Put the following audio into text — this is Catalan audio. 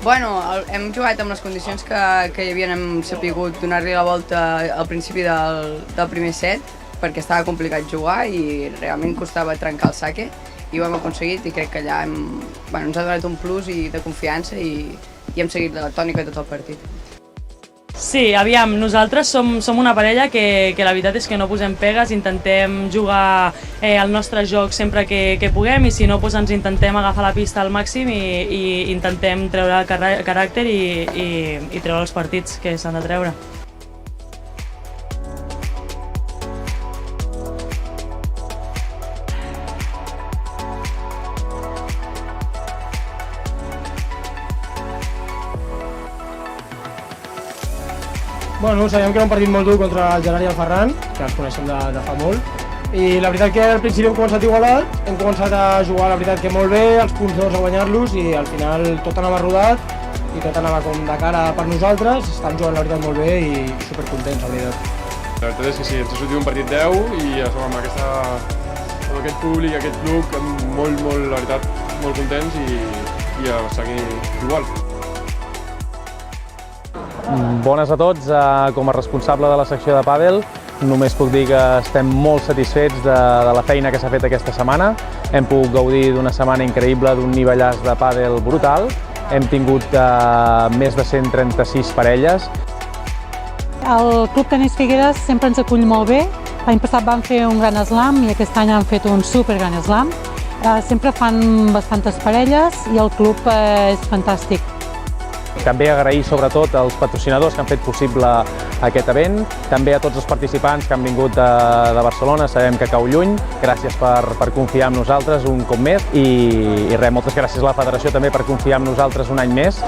Bueno, hem jugat amb les condicions que hi havia, hem sapigut donar-li la volta al principi del primer set, perquè estava complicat jugar i realment costava trencar el saque, i ho hem aconseguit i crec que allà ens ha donat un plus de confiança i hem seguit la tònica de tot el partit. Sí, aviam, nosaltres som una parella que la veritat és que no posem pegues, intentem jugar el nostre joc sempre que puguem i si no ens intentem agafar la pista al màxim i intentem treure el caràcter i treure els partits que s'han de treure. Bueno, sabíem que era un partit molt dur contra el Gerard i el Ferran, que els coneixem de fa molt, i la veritat que al principi hem començat igualat, hem començat a jugar la veritat que molt bé, els punts dos a guanyar-los i al final tot anava rodat i tot anava com de cara per nosaltres, estan jugant la veritat molt bé i supercontents, la veritat. La veritat és que sí, ens ha sortit un partit 10 i amb aquest públic, aquest club, molt, la veritat, molt contents i a seguir igual. Bones a tots, com a responsable de la secció de pàdel, només puc dir que estem molt satisfets de la feina que s'ha fet aquesta setmana. Hem pogut gaudir d'una setmana increïble, d'un nivellàs de pàdel brutal. Hem tingut més de 136 parelles. El Club Tenis Figueres sempre ens acull molt bé. L'any passat vam fer un gran slam i aquest any han fet un super gran slam. Sempre fan bastantes parelles i el club és fantàstic. També agrair sobretot als patrocinadors que han fet possible aquest event, també a tots els participants que han vingut de Barcelona, sabem que cau lluny, gràcies per confiar en nosaltres un cop més i res, moltes gràcies a la federació també per confiar en nosaltres un any més.